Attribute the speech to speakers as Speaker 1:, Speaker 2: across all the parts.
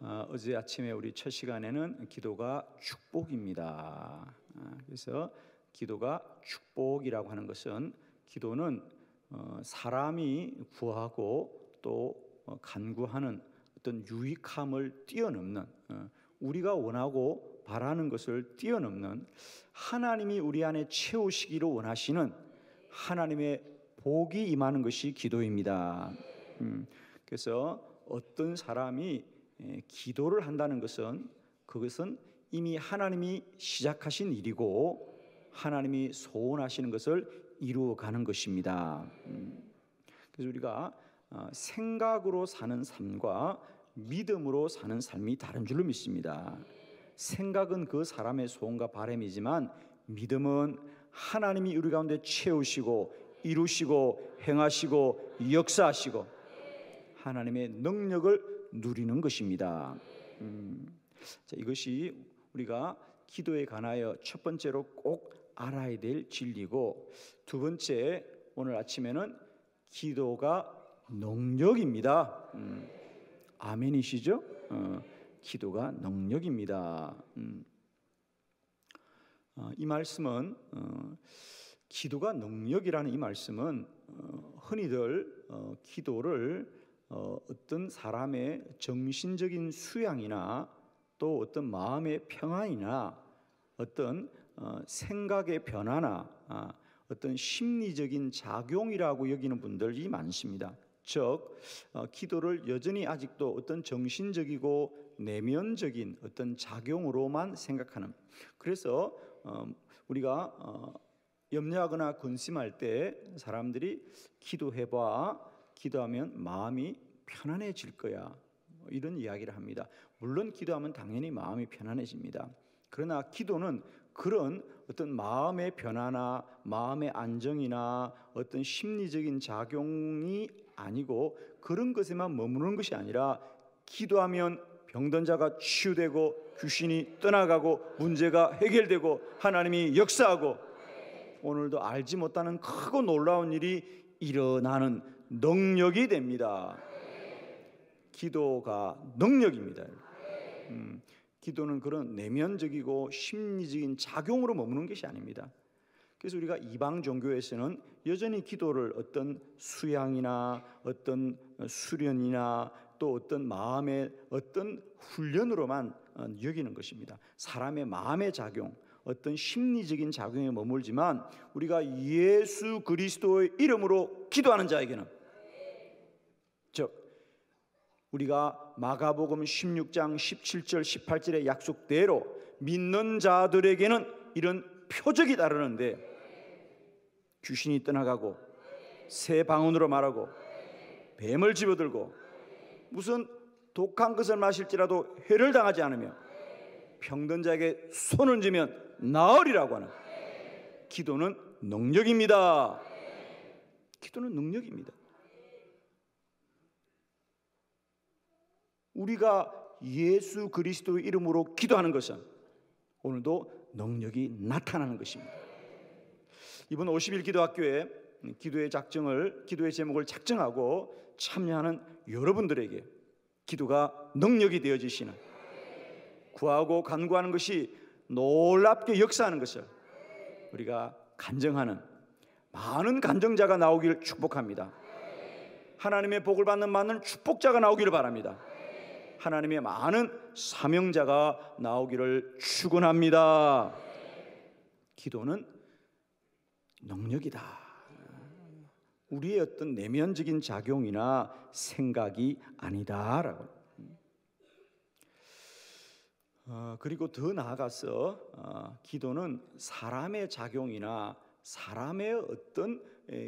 Speaker 1: 어제 아침에 우리 첫 시간에는 기도가 축복입니다. 그래서 기도가 축복이라고 하는 것은 기도는 사람이 구하고 또 간구하는 어떤 유익함을 뛰어넘는, 우리가 원하고 바라는 것을 뛰어넘는, 하나님이 우리 안에 채우시기를 원하시는 하나님의 복이 임하는 것이 기도입니다. 그래서 어떤 사람이 기도를 한다는 것은 그것은 이미 하나님이 시작하신 일이고 하나님이 소원하시는 것을 이루어가는 것입니다. 그래서 우리가 생각으로 사는 삶과 믿음으로 사는 삶이 다른 줄로 믿습니다. 생각은 그 사람의 소원과 바람이지만 믿음은 하나님이 우리 가운데 채우시고 이루시고 행하시고 역사하시고 하나님의 능력을 누리는 것입니다. 자, 이것이 우리가 기도에 관하여 첫 번째로 꼭 알아야 될 진리고, 두 번째, 오늘 아침에는 기도가 능력입니다. 아멘이시죠? 기도가 능력입니다. 이 말씀은 기도가 능력이라는 이 말씀은 흔히들 기도를 어떤 사람의 정신적인 수양이나 또 어떤 마음의 평안이나 어떤 생각의 변화나 어떤 심리적인 작용이라고 여기는 분들이 많습니다. 즉 기도를 여전히 아직도 어떤 정신적이고 내면적인 어떤 작용으로만 생각하는, 그래서 우리가 염려하거나 근심할 때 사람들이 기도해봐, 기도하면 마음이 편안해질 거야, 이런 이야기를 합니다. 물론 기도하면 당연히 마음이 편안해집니다. 그러나 기도는 그런 어떤 마음의 변화나 마음의 안정이나 어떤 심리적인 작용이 아니고 그런 것에만 머무르는 것이 아니라 기도하면 병든 자가 치유되고 귀신이 떠나가고 문제가 해결되고 하나님이 역사하고 오늘도 알지 못하는 크고 놀라운 일이 일어나는 능력이 됩니다. 기도가 능력입니다. 기도는 그런 내면적이고 심리적인 작용으로 머무는 것이 아닙니다. 그래서 우리가 이방 종교에서는 여전히 기도를 어떤 수양이나 어떤 수련이나 또 어떤 마음의 어떤 훈련으로만 여기는 것입니다. 사람의 마음의 작용, 어떤 심리적인 작용에 머물지만 우리가 예수 그리스도의 이름으로 기도하는 자에게는, 즉 우리가 마가복음 16장 17절 18절의 약속대로 믿는 자들에게는 이런 표적이 따르는데, 귀신이 떠나가고 새 방언으로 말하고 뱀을 집어들고 무슨 독한 것을 마실지라도 해를 당하지 않으며 병든 자에게 손을 쥐면 나으리라고 하는 기도는 능력입니다. 기도는 능력입니다. 우리가 예수 그리스도의 이름으로 기도하는 것은 오늘도 능력이 나타나는 것입니다. 이번 50일 기도학교에 기도의 제목을 작정하고 참여하는 여러분들에게 기도가 능력이 되어지시는, 구하고 간구하는 것이 놀랍게 역사하는 것을 우리가 간증하는 많은 간증자가 나오기를 축복합니다. 하나님의 복을 받는 많은 축복자가 나오기를 바랍니다. 하나님의 많은 사명자가 나오기를 축원합니다. 기도는 능력이다. 우리의 어떤 내면적인 작용이나 생각이 아니다라고. 그리고 더 나아가서 기도는 사람의 작용이나 사람의 어떤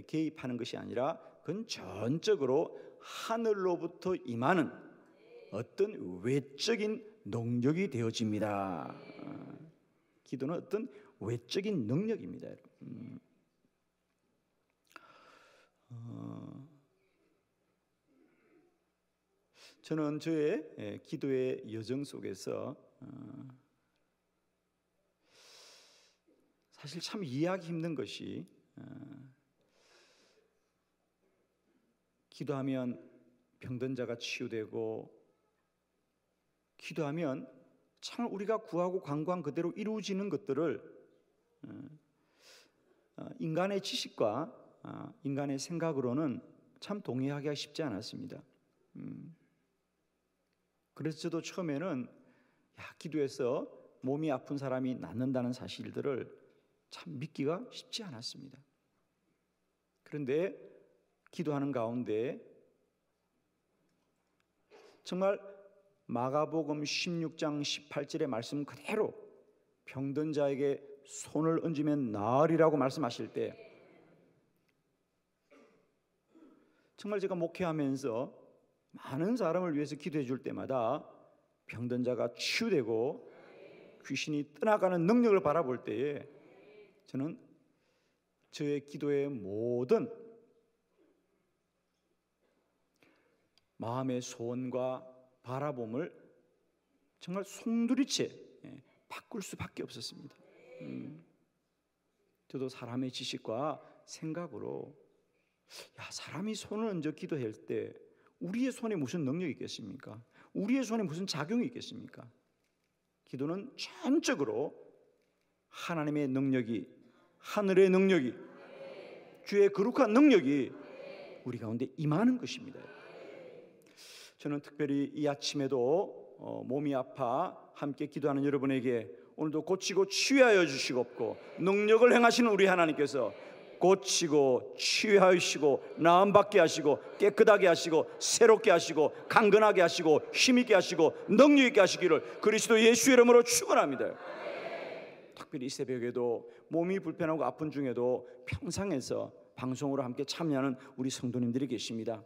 Speaker 1: 개입하는 것이 아니라 그건 전적으로 하늘로부터 임하는 어떤 외적인 능력이 되어집니다. 기도는 어떤 외적인 능력입니다. 저는 저의 기도의 여정 속에서 사실 참 이해하기 힘든 것이, 기도하면 병든 자가 치유되고 기도하면 참 우리가 구하고 간구한 그대로 이루어지는 것들을 인간의 지식과 인간의 생각으로는 참 동의하기가 쉽지 않았습니다. 그래서 저도 처음에는 기도해서 몸이 아픈 사람이 낫는다는 사실들을 참 믿기가 쉽지 않았습니다. 그런데 기도하는 가운데 정말 마가복음 16장 18절의 말씀 그대로 병든 자에게 손을 얹으면 나으리라고 말씀하실 때 정말 제가 목회하면서 많은 사람을 위해서 기도해 줄 때마다 병든 자가 치유되고 귀신이 떠나가는 능력을 바라볼 때에 저는 저의 기도의 모든 마음의 소원과 바라봄을 정말 송두리째 바꿀 수밖에 없었습니다. 저도 사람의 지식과 생각으로 사람이 손을 얹어 기도할 때 우리의 손에 무슨 능력이 있겠습니까? 우리의 손에 무슨 작용이 있겠습니까? 기도는 전적으로 하나님의 능력이, 하늘의 능력이, 주의 거룩한 능력이 우리 가운데 임하는 것입니다. 저는 특별히 이 아침에도 몸이 아파 함께 기도하는 여러분에게 오늘도 고치고 치유하여 주시옵고 능력을 행하시는 우리 하나님께서 고치고 치유하시고 나음받게 하시고 깨끗하게 하시고 새롭게 하시고 강건하게 하시고 힘있게 하시고 능력있게 하시기를 그리스도 예수 이름으로 축원합니다. 특별히 이 새벽에도 몸이 불편하고 아픈 중에도 평상에서 방송으로 함께 참여하는 우리 성도님들이 계십니다.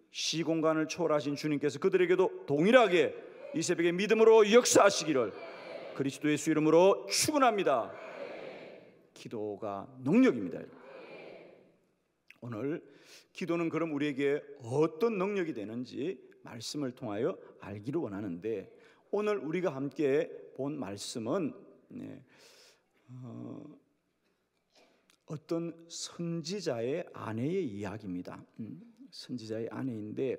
Speaker 1: 시공간을 초월하신 주님께서 그들에게도 동일하게 이 새벽에 믿음으로 역사하시기를 그리스도 예수 이름으로 축원합니다. 기도가 능력입니다. 오늘 기도는 그럼 우리에게 어떤 능력이 되는지 말씀을 통하여 알기를 원하는데 오늘 우리가 함께 본 말씀은 어떤 선지자의 아내의 이야기입니다. 선지자의 아내인데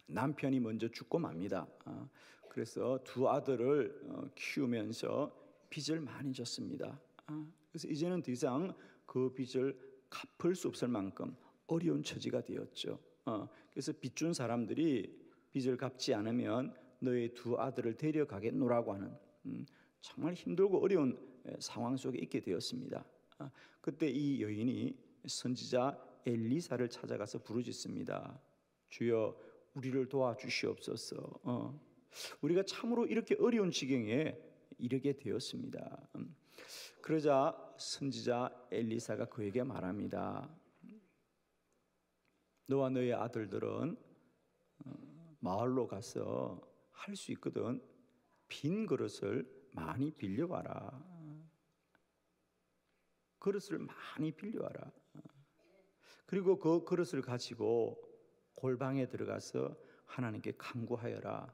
Speaker 1: 남편이 먼저 죽고 맙니다. 그래서 두 아들을 키우면서 빚을 많이 졌습니다. 그래서 이제는 더 이상 그 빚을 갚을 수 없을 만큼 어려운 처지가 되었죠. 그래서 빚 준 사람들이 빚을 갚지 않으면 너의 두 아들을 데려가겠노라고 하는 정말 힘들고 어려운 상황 속에 있게 되었습니다. 그때 이 여인이 선지자 엘리사를 찾아가서 부르짖습니다. 주여 우리를 도와주시옵소서. 우리가 참으로 이렇게 어려운 지경에 이르게 되었습니다. 그러자 선지자 엘리사가 그에게 말합니다. 너와 너의 아들들은 마을로 가서 할 수 있거든. 빈 그릇을 많이 빌려와라. 그릇을 많이 빌려와라. 그리고 그 그릇을 가지고 골방에 들어가서 하나님께 간구하여라.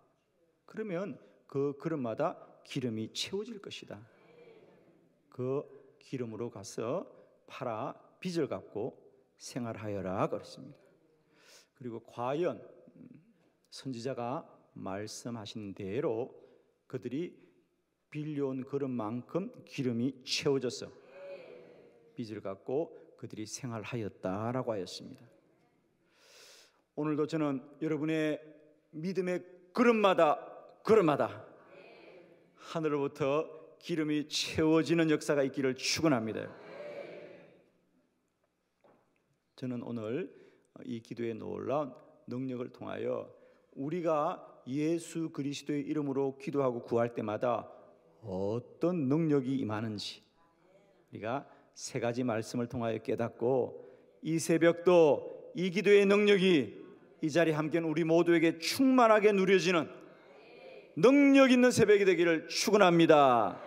Speaker 1: 그러면 그 그릇마다 기름이 채워질 것이다. 그 기름으로 가서 팔아 빚을 갚고 생활하여라 그랬습니다. 그리고 과연 선지자가 말씀하신 대로 그들이 빌려온 그릇만큼 기름이 채워져서 빚을 갚고 그들이 생활하였다라고 하였습니다. 오늘도 저는 여러분의 믿음의 그릇마다 하늘로부터 기름이 채워지는 역사가 있기를 축원합니다. 저는 오늘 이 기도의 놀라운 능력을 통하여 우리가 예수 그리스도의 이름으로 기도하고 구할 때마다 어떤 능력이 임하는지 우리가 세 가지 말씀을 통하여 깨닫고 이 새벽도 이 기도의 능력이 이 자리에 함께한 우리 모두에게 충만하게 누려지는 능력 있는 새벽이 되기를 축원합니다.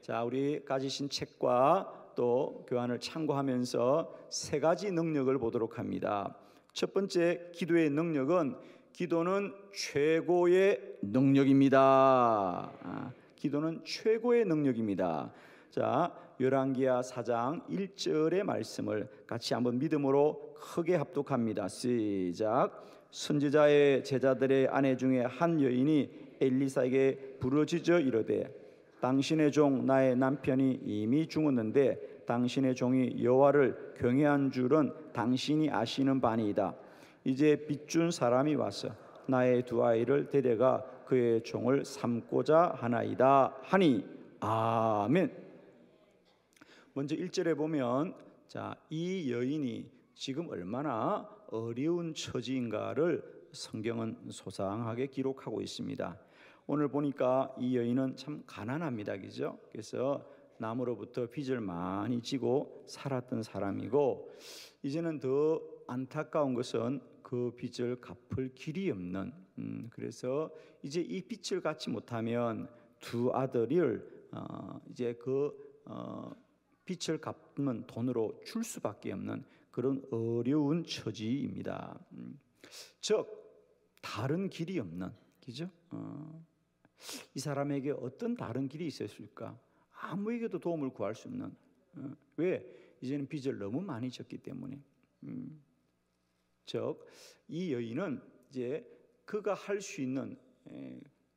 Speaker 1: 자, 우리 가지신 책과 또 교환을 참고하면서 세 가지 능력을 보도록 합니다. 첫 번째 기도의 능력은 기도는 최고의 능력입니다. 기도는 최고의 능력입니다. 자, 열왕기하 4장 1절의 말씀을 같이 한번 믿음으로 크게 합독합니다. 시작. 선지자의 제자들의 아내 중에 한 여인이 엘리사에게 부르짖어 이르되 당신의 종 나의 남편이 이미 죽었는데 당신의 종이 여호와를 경외한 줄은 당신이 아시는 바니이다. 이제 빚준 사람이 와서 나의 두 아이를 데려가 그의 종을 삼고자 하나이다 하니 아멘. 먼저 1절에 보면 이 여인이 지금 얼마나 어려운 처지인가를 성경은 소상하게 기록하고 있습니다. 오늘 보니까 이 여인은 참 가난합니다. 그죠? 그래서 남으로부터 빚을 많이 지고 살았던 사람이고, 이제는 더 안타까운 것은 그 빚을 갚을 길이 없는, 그래서 이제 이 빚을 갚지 못하면 두 아들을 이제 빚을 갚는 돈으로 줄 수밖에 없는 그런 어려운 처지입니다. 즉 다른 길이 없는, 그죠? 이 사람에게 어떤 다른 길이 있었을까? 아무에게도 도움을 구할 수 없는. 왜? 이제는 빚을 너무 많이 졌기 때문에. 즉 이 여인은 이제 그가 할 수 있는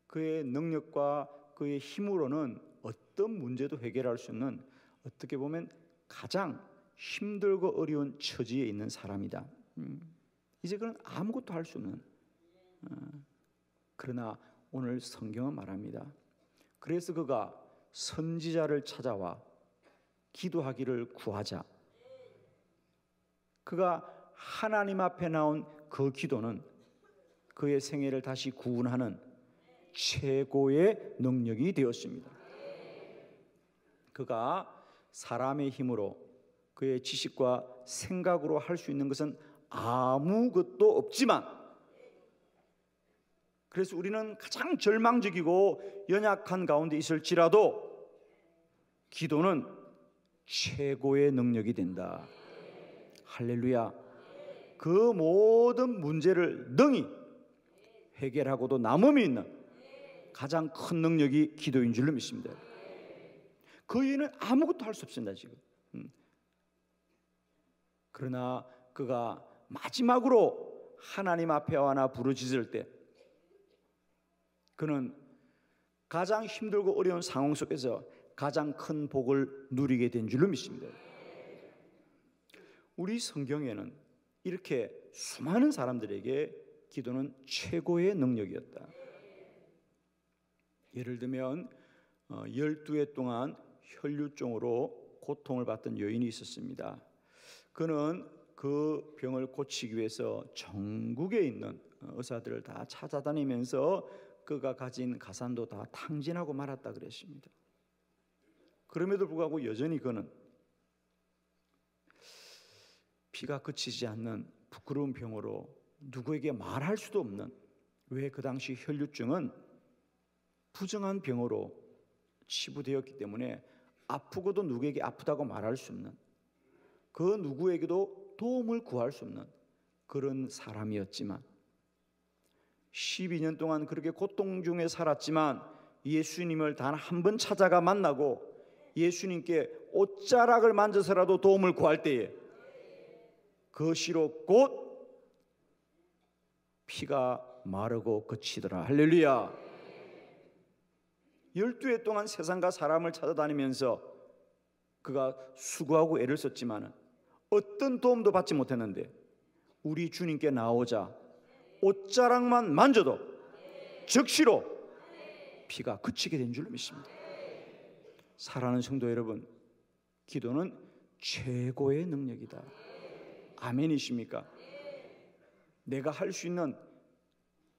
Speaker 1: 그의 능력과 그의 힘으로는 어떤 문제도 해결할 수 있는, 어떻게 보면 가장 힘들고 어려운 처지에 있는 사람이다. 이제 그는 아무것도 할 수 없는. 그러나 오늘 성경은 말합니다. 그래서 그가 선지자를 찾아와 기도하기를 구하자. 그가 하나님 앞에 나온 그 기도는 그의 생애를 다시 구원하는 최고의 능력이 되었습니다. 그가 사람의 힘으로 그의 지식과 생각으로 할 수 있는 것은 아무것도 없지만, 그래서 우리는 가장 절망적이고 연약한 가운데 있을지라도 기도는 최고의 능력이 된다. 할렐루야. 그 모든 문제를 능히 해결하고도 남음이 있는 가장 큰 능력이 기도인 줄로 믿습니다. 그 여인은 아무것도 할 수 없습니다 지금. 그러나 그가 마지막으로 하나님 앞에 와나 부르짖을 때 그는 가장 힘들고 어려운 상황 속에서 가장 큰 복을 누리게 된 줄로 믿습니다. 우리 성경에는 이렇게 수많은 사람들에게 기도는 최고의 능력이었다. 예를 들면 12해 동안 혈류증으로 고통을 받던 여인이 있었습니다. 그는 그 병을 고치기 위해서 전국에 있는 의사들을 다 찾아다니면서 그가 가진 가산도 다 탕진하고 말았다 그랬습니다. 그럼에도 불구하고 여전히 그는 피가 그치지 않는 부끄러운 병으로 누구에게 말할 수도 없는, 왜 그 당시 혈류증은 부정한 병으로 치부되었기 때문에 아프고도 누구에게 아프다고 말할 수 없는, 그 누구에게도 도움을 구할 수 없는 그런 사람이었지만 12년 동안 그렇게 고통 중에 살았지만 예수님을 단 한 번 찾아가 만나고 예수님께 옷자락을 만져서라도 도움을 구할 때에 그 시로 곧 피가 마르고 그치더라. 할렐루야. 12해 동안 세상과 사람을 찾아다니면서 그가 수고하고 애를 썼지만 어떤 도움도 받지 못했는데 우리 주님께 나오자 옷자락만 만져도 즉시로 피가 그치게 된 줄로 믿습니다. 사랑하는 성도 여러분, 기도는 최고의 능력이다. 아멘이십니까? 내가 할 수 있는,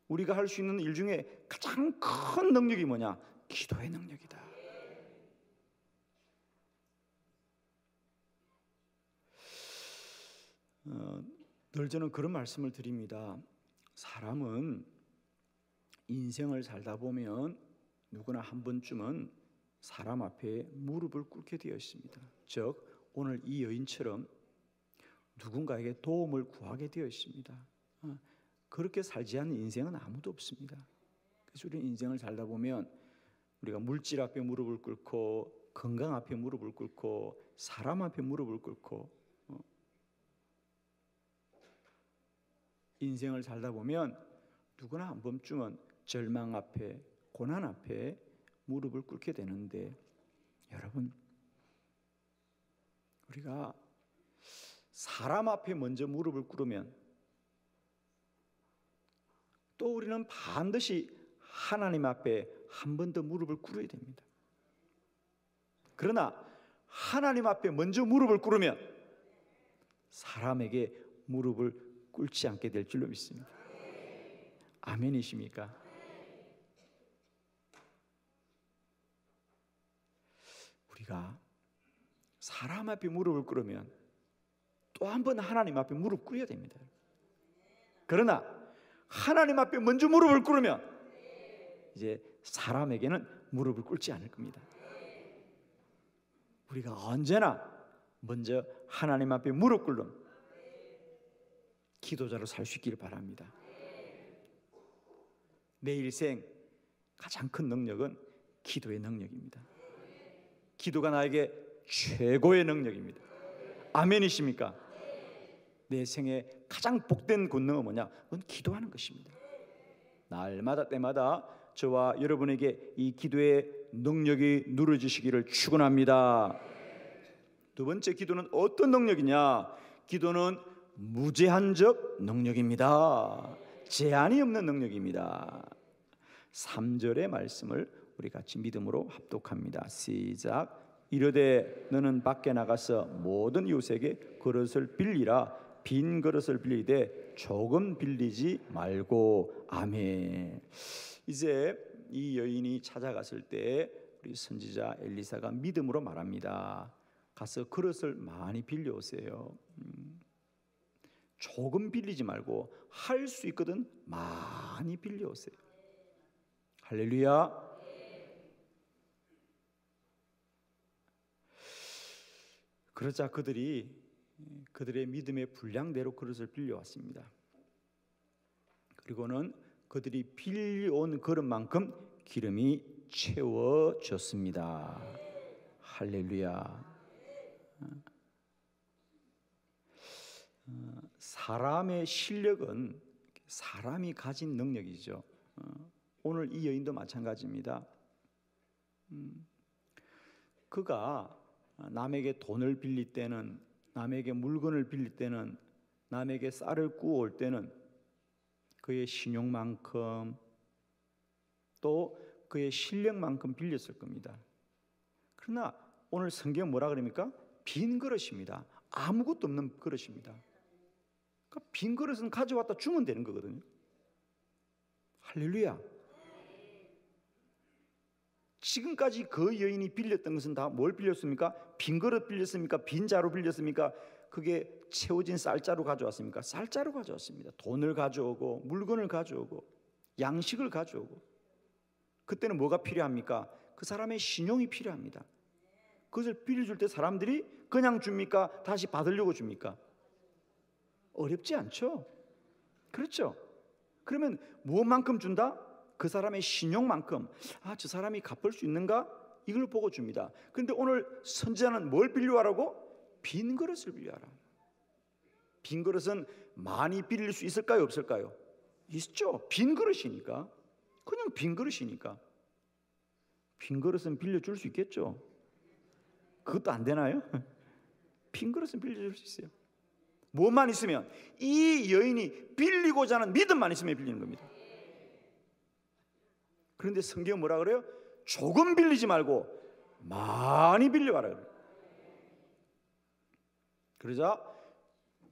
Speaker 1: 우리가 할 수 있는 일 중에 가장 큰 능력이 뭐냐? 기도의 능력이다. 늘 저는 그런 말씀을 드립니다. 사람은 인생을 살다 보면 누구나 한 번쯤은 사람 앞에 무릎을 꿇게 되어 있습니다. 즉 오늘 이 여인처럼 누군가에게 도움을 구하게 되어 있습니다. 그렇게 살지 않는 인생은 아무도 없습니다. 그래서 우리 인생을 살다 보면 우리가 물질 앞에 무릎을 꿇고 건강 앞에 무릎을 꿇고 사람 앞에 무릎을 꿇고 인생을 살다 보면 누구나 한 번쯤은 절망 앞에 고난 앞에 무릎을 꿇게 되는데, 여러분, 우리가 사람 앞에 먼저 무릎을 꿇으면 또 우리는 반드시 하나님 앞에 한 번 더 무릎을 꿇어야 됩니다. 그러나 하나님 앞에 먼저 무릎을 꿇으면 사람에게 무릎을 꿇지 않게 될 줄로 믿습니다. 아멘이십니까? 우리가 사람 앞에 무릎을 꿇으면 또 한 번 하나님 앞에 무릎 꿇어야 됩니다. 그러나 하나님 앞에 먼저 무릎을 꿇으면 이제 사람에게는 무릎을 꿇지 않을 겁니다. 우리가 언제나 먼저 하나님 앞에 무릎 꿇는 기도자로 살 수 있기를 바랍니다. 내 일생 가장 큰 능력은 기도의 능력입니다. 기도가 나에게 최고의 능력입니다. 아멘이십니까? 내 생에 가장 복된 권능은 뭐냐? 그건 기도하는 것입니다. 날마다 때마다 저와 여러분에게 이 기도의 능력이 누려지시기를 축원합니다. 두 번째, 기도는 어떤 능력이냐? 기도는 무제한적 능력입니다. 제한이 없는 능력입니다. 3절의 말씀을 우리 같이 믿음으로 합독합니다. 시작. 이르되 너는 밖에 나가서 모든 이웃에게 그릇을 빌리라. 빈 그릇을 빌리되 조금 빌리지 말고. 아멘. 이제 이 여인이 찾아갔을 때 우리 선지자 엘리사가 믿음으로 말합니다. 가서 그릇을 많이 빌려오세요. 조금 빌리지 말고 할 수 있거든 많이 빌려오세요. 할렐루야. 그러자 그들의 믿음의 분량대로 그릇을 빌려왔습니다. 그리고는 그들이 빌려온 그릇만큼 기름이 채워졌습니다. 할렐루야. 사람의 실력은 사람이 가진 능력이죠. 오늘 이 여인도 마찬가지입니다. 그가 남에게 돈을 빌릴 때는, 남에게 물건을 빌릴 때는, 남에게 쌀을 구워올 때는 그의 신용만큼 또 그의 실력만큼 빌렸을 겁니다. 그러나 오늘 성경 뭐라 그럽니까? 빈 그릇입니다. 아무것도 없는 그릇입니다. 그러니까 빈 그릇은 가져왔다 주면 되는 거거든요. 할렐루야. 지금까지 그 여인이 빌렸던 것은 다 뭘 빌렸습니까? 빈 그릇 빌렸습니까? 빈 자루 빌렸습니까? 그게 채워진 쌀자루 가져왔습니까? 쌀자루 가져왔습니다. 돈을 가져오고 물건을 가져오고 양식을 가져오고. 그때는 뭐가 필요합니까? 그 사람의 신용이 필요합니다. 그것을 빌려줄 때 사람들이 그냥 줍니까? 다시 받으려고 줍니까? 어렵지 않죠? 그렇죠? 그러면 무엇만큼 준다? 그 사람의 신용만큼. 저 사람이 갚을 수 있는가? 이걸 보고 줍니다. 그런데 오늘 선지자는 뭘 빌려와라고? 빈 그릇을 빌려와라. 빈 그릇은 많이 빌릴 수 있을까요? 없을까요? 있죠. 빈 그릇이니까. 그냥 빈 그릇이니까. 빈 그릇은 빌려줄 수 있겠죠. 그것도 안 되나요? 빈 그릇은 빌려줄 수 있어요. 뭐만 있으면, 이 여인이 빌리고자 하는 믿음만 있으면 빌리는 겁니다. 그런데 성경은 뭐라 그래요? 조금 빌리지 말고 많이 빌려와라 그래요. 그러자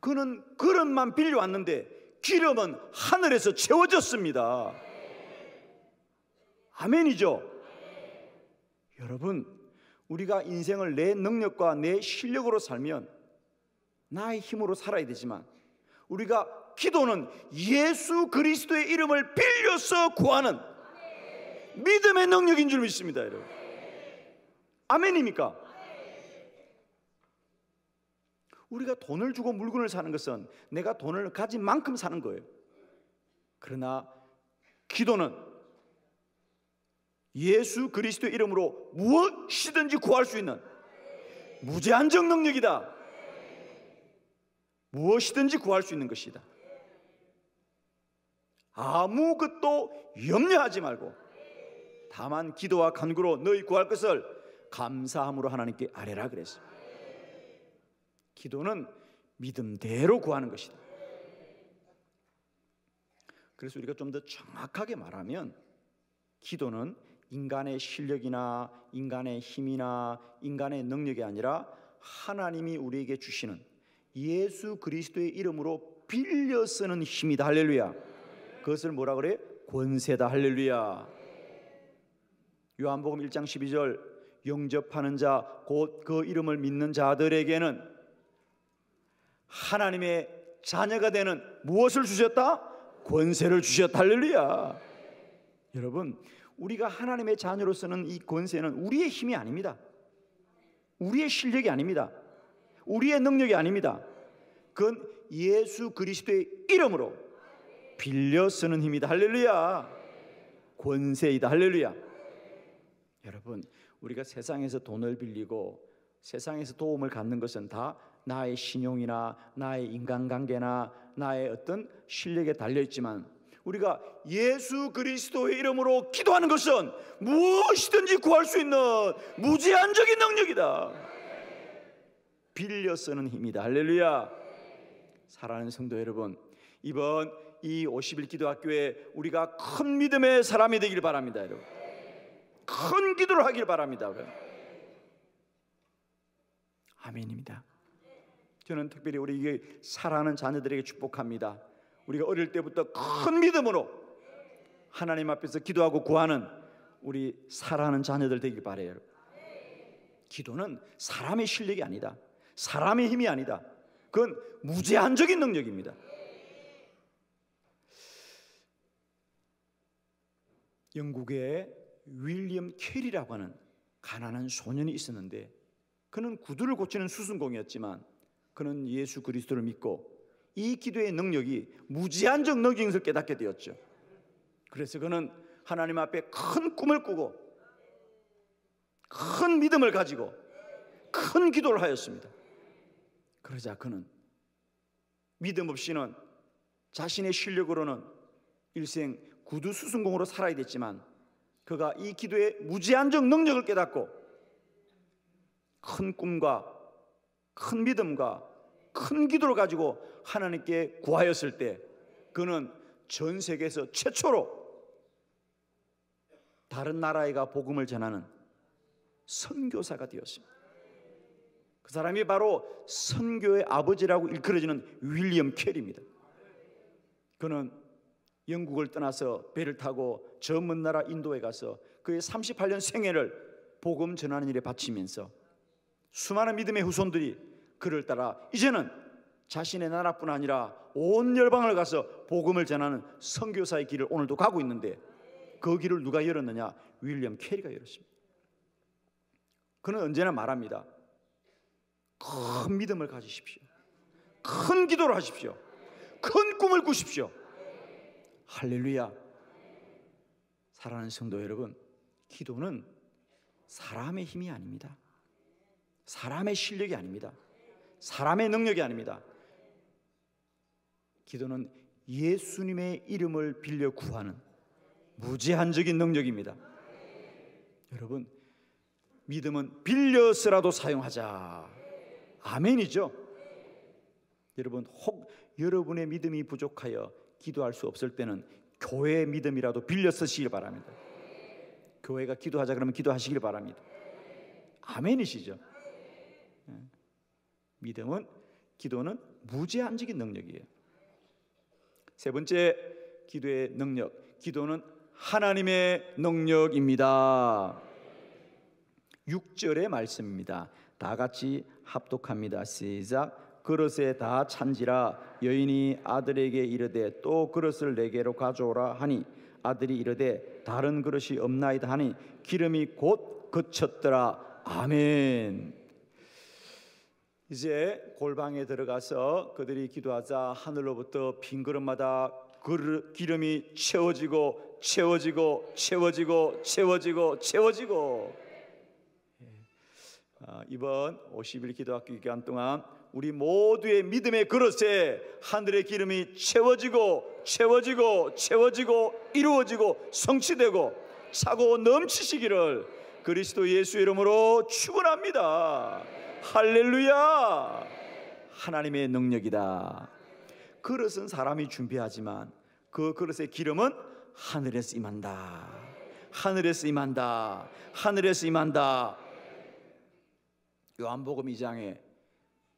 Speaker 1: 그는 그릇만 빌려왔는데 기름은 하늘에서 채워졌습니다. 아멘이죠? 여러분, 우리가 인생을 내 능력과 내 실력으로 살면 나의 힘으로 살아야 되지만, 우리가 기도는 예수 그리스도의 이름을 빌려서 구하는 믿음의 능력인 줄 믿습니다, 여러분. 아멘입니까? 우리가 돈을 주고 물건을 사는 것은 내가 돈을 가진 만큼 사는 거예요. 그러나 기도는 예수 그리스도의 이름으로 무엇이든지 구할 수 있는 무제한적 능력이다. 무엇이든지 구할 수 있는 것이다. 아무것도 염려하지 말고 다만 기도와 간구로 너희 구할 것을 감사함으로 하나님께 아뢰라 그랬어요. 기도는 믿음대로 구하는 것이다. 그래서 우리가 좀 더 정확하게 말하면 기도는 인간의 실력이나 인간의 힘이나 인간의 능력이 아니라 하나님이 우리에게 주시는 예수 그리스도의 이름으로 빌려 쓰는 힘이다. 할렐루야. 그것을 뭐라 그래? 권세다. 할렐루야. 요한복음 1장 12절 영접하는 자 곧 그 이름을 믿는 자들에게는 하나님의 자녀가 되는 무엇을 주셨다? 권세를 주셨다. 할렐루야. 여러분, 우리가 하나님의 자녀로서는 이 권세는 우리의 힘이 아닙니다. 우리의 실력이 아닙니다. 우리의 능력이 아닙니다. 그건 예수 그리스도의 이름으로 빌려 쓰는 힘이다. 할렐루야. 권세이다. 할렐루야. 여러분, 우리가 세상에서 돈을 빌리고 세상에서 도움을 갖는 것은 다 나의 신용이나 나의 인간관계나 나의 어떤 실력에 달려있지만 우리가 예수 그리스도의 이름으로 기도하는 것은 무엇이든지 구할 수 있는 무제한적인 능력이다. 빌려 쓰는 힘이다. 할렐루야. 사랑하는 성도 여러분, 이번 이 50일 기도학교에 우리가 큰 믿음의 사람이 되길 바랍니다. 여러분, 큰 기도를 하길 바랍니다. 아멘입니다. 저는 특별히 우리 사랑하는 자녀들에게 축복합니다. 우리가 어릴 때부터 큰 믿음으로 하나님 앞에서 기도하고 구하는 우리 사랑하는 자녀들 되길 바라요. 기도는 사람의 실력이 아니다. 사람의 힘이 아니다. 그건 무제한적인 능력입니다. 영국에 윌리엄 캐리라고 하는 가난한 소년이 있었는데 그는 구두를 고치는 수순공이었지만 그는 예수 그리스도를 믿고 이 기도의 능력이 무제한적 능력인 것을 깨닫게 되었죠. 그래서 그는 하나님 앞에 큰 꿈을 꾸고 큰 믿음을 가지고 큰 기도를 하였습니다. 그러자 그는 믿음 없이는 자신의 실력으로는 일생 구두 수순공으로 살아야 됐지만 그가 이 기도의 무제한적 능력을 깨닫고 큰 꿈과 큰 믿음과 큰 기도를 가지고 하나님께 구하였을 때 그는 전 세계에서 최초로 다른 나라에 가 복음을 전하는 선교사가 되었습니다. 그 사람이 바로 선교의 아버지라고 일컬어지는 윌리엄 캐리입니다. 그는 영국을 떠나서 배를 타고 저 먼 나라 인도에 가서 그의 38년 생애를 복음 전하는 일에 바치면서 수많은 믿음의 후손들이 그를 따라 이제는 자신의 나라뿐 아니라 온 열방을 가서 복음을 전하는 선교사의 길을 오늘도 가고 있는데 그 길을 누가 열었느냐? 윌리엄 캐리가 열었습니다. 그는 언제나 말합니다. 큰 믿음을 가지십시오. 큰 기도를 하십시오. 큰 꿈을 꾸십시오. 할렐루야. 사랑하는 성도 여러분, 기도는 사람의 힘이 아닙니다. 사람의 실력이 아닙니다. 사람의 능력이 아닙니다. 기도는 예수님의 이름을 빌려 구하는 무제한적인 능력입니다. 여러분, 믿음은 빌려서라도 사용하자. 아멘이죠. 여러분, 혹 여러분의 믿음이 부족하여 기도할 수 없을 때는 교회의 믿음이라도 빌려 쓰시길 바랍니다. 교회가 기도하자 그러면 기도하시길 바랍니다. 아멘이시죠. 믿음은, 기도는 무제한적인 능력이에요. 세 번째 기도의 능력, 기도는 하나님의 능력입니다. 6절의 말씀입니다. 다 같이 합독합니다. 시작. 그릇에 다 찬지라. 여인이 아들에게 이르되 또 그릇을 내게로 가져오라 하니 아들이 이르되 다른 그릇이 없나이다 하니 기름이 곧 그쳤더라. 아멘. 이제 골방에 들어가서 그들이 기도하자 하늘로부터 빈 그릇마다 기름이 채워지고 채워지고 채워지고 채워지고 채워지고. 이번 50일 기도학교 기간 동안 우리 모두의 믿음의 그릇에 하늘의 기름이 채워지고 채워지고 채워지고 이루어지고 성취되고 차고 넘치시기를 그리스도 예수의 이름으로 축원합니다. 할렐루야. 하나님의 능력이다. 그릇은 사람이 준비하지만 그 그릇의 기름은 하늘에서 임한다. 하늘에서 임한다. 하늘에서 임한다. 요한복음 2장에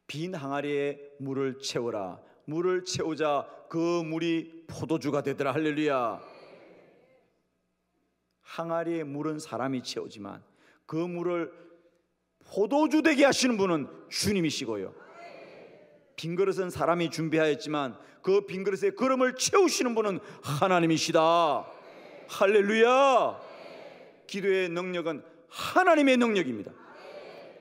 Speaker 1: 빈 항아리에 물을 채우라. 물을 채우자 그 물이 포도주가 되더라. 할렐루야. 항아리에 물은 사람이 채우지만 그 물을 포도주 되게 하시는 분은 주님이시고요, 빈 그릇은 사람이 준비하였지만 그 빈 그릇에 걸음을 채우시는 분은 하나님이시다. 할렐루야. 기도의 능력은 하나님의 능력입니다.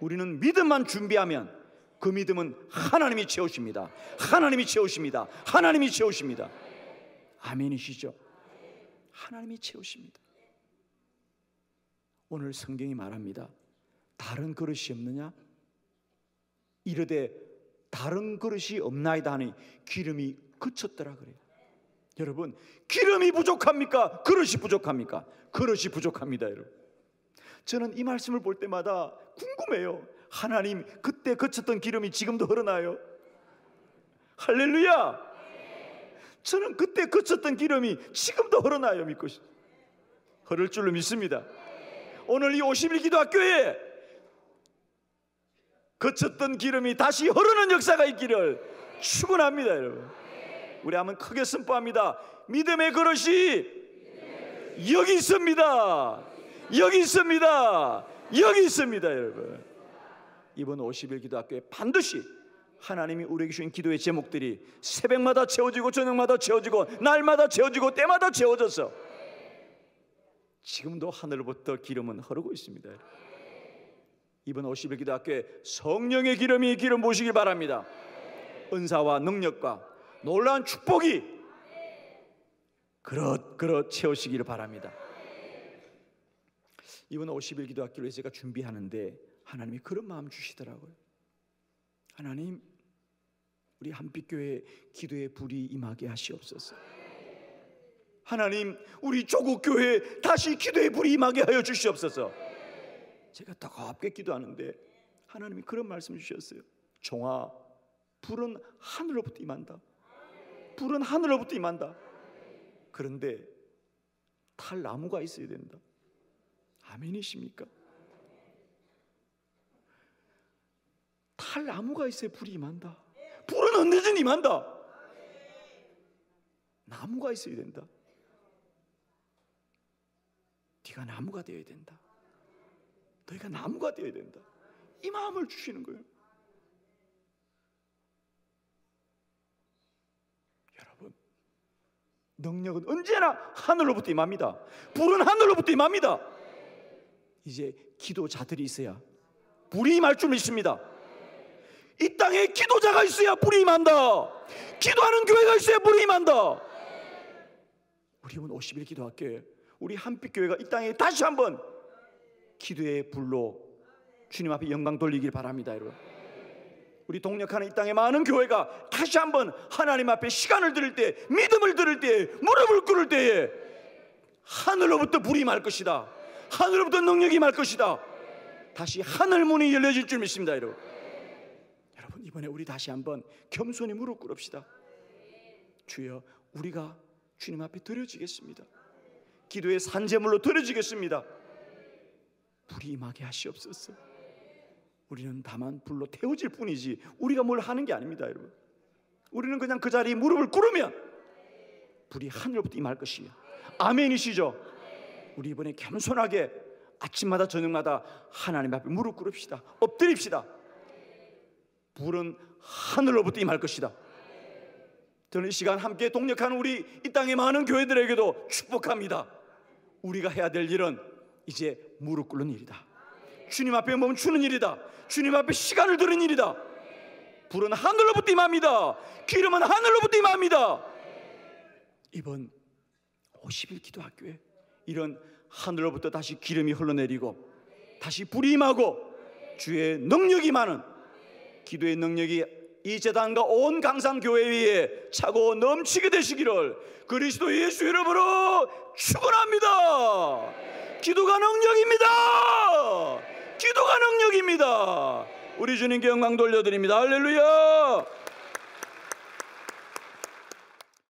Speaker 1: 우리는 믿음만 준비하면 그 믿음은 하나님이 채우십니다. 하나님이 채우십니다. 하나님이 채우십니다. 아멘이시죠? 하나님이 채우십니다. 오늘 성경이 말합니다. 다른 그릇이 없느냐? 이르되 다른 그릇이 없나이다 하니 기름이 그쳤더라 그래요. 여러분, 기름이 부족합니까? 그릇이 부족합니까? 그릇이 부족합니다. 여러분, 저는 이 말씀을 볼 때마다 궁금해요. 하나님, 그때 그쳤던 기름이 지금도 흐르나요? 할렐루야. 저는 그때 그쳤던 기름이 지금도 흐르나요? 믿고 싶어요. 흐를 줄로 믿습니다. 오늘 이 50일 기도학교에 그쳤던 기름이 다시 흐르는 역사가 있기를 축원합니다. 여러분, 우리 한번 크게 선포합니다. 믿음의 그릇이 여기 있습니다. 여기 있습니다. 여기 있습니다. 여러분, 이번 50일 기도학교에 반드시 하나님이 우리에게 주신 기도의 제목들이 새벽마다 채워지고 저녁마다 채워지고 날마다 채워지고 때마다 채워져서 지금도 하늘로부터 기름은 흐르고 있습니다. 이번 50일 기도학교에 성령의 기름이 기름 부으시길 바랍니다. 은사와 능력과 놀라운 축복이 그릇 채우시기를 바랍니다. 이번 50일 기도학교를 제가 준비하는데 하나님이 그런 마음 주시더라고요. 하나님, 우리 한빛교회 기도의 불이 임하게 하시옵소서. 하나님, 우리 조국교회 다시 기도의 불이 임하게 하여 주시옵소서. 제가 뜨겁게 기도하는데 하나님이 그런 말씀 주셨어요. 종아, 불은 하늘로부터 임한다. 불은 하늘로부터 임한다. 그런데 탈나무가 있어야 된다. 아멘이십니까? 탈나무가 있어야 불이 임한다. 불은 언제든 임한다. 나무가 있어야 된다. 네가 나무가 되어야 된다. 너희가 나무가 되어야 된다. 이 마음을 주시는 거예요. 여러분, 능력은 언제나 하늘로부터 임합니다. 불은 하늘로부터 임합니다. 이제 기도자들이 있어야 불이 임할 줄 믿습니다. 이 땅에 기도자가 있어야 불이 임한다. 기도하는 교회가 있어야 불이 임한다. 우리 이번 50일 기도학교에 우리 한빛교회가 이 땅에 다시 한번 기도의 불로 주님 앞에 영광 돌리길 바랍니다. 여러분, 우리 동력하는 이 땅의 많은 교회가 다시 한번 하나님 앞에 시간을 드릴 때, 믿음을 드릴 때, 무릎을 꿇을 때에 하늘로부터 불이 임할 것이다. 하늘로부터 능력이 임할 것이다. 다시 하늘 문이 열려질 줄 믿습니다. 여러분, 이번에 우리 다시 한번 겸손히 무릎 꿇읍시다. 주여, 우리가 주님 앞에 드려지겠습니다. 기도의 산제물로 드려지겠습니다. 불이 임하게 하시옵소서. 우리는 다만 불로 태워질 뿐이지 우리가 뭘 하는 게 아닙니다. 여러분, 우리는 그냥 그 자리에 무릎을 꿇으면 불이 하늘로부터 임할 것이에요. 아멘이시죠? 우리 이번에 겸손하게 아침마다 저녁마다 하나님 앞에 무릎 꿇읍시다. 엎드립시다. 불은 하늘로부터 임할 것이다. 저는 이 시간 함께 동력하는 우리 이 땅의 많은 교회들에게도 축복합니다. 우리가 해야 될 일은 이제 무릎 꿇는 일이다. 주님 앞에 멈추는 일이다. 주님 앞에 시간을 드는 일이다. 불은 하늘로부터 임합니다. 기름은 하늘로부터 임합니다. 이번 50일 기도학교에 이런 하늘로부터 다시 기름이 흘러내리고 다시 불이 임하고 주의 능력이 많은 기도의 능력이 이 재단과 온 강산교회 위에 차고 넘치게 되시기를 그리스도 예수 이름으로 축원합니다. 기도가 능력입니다. 기도가 능력입니다. 우리 주님께 영광 돌려드립니다. 할렐루야.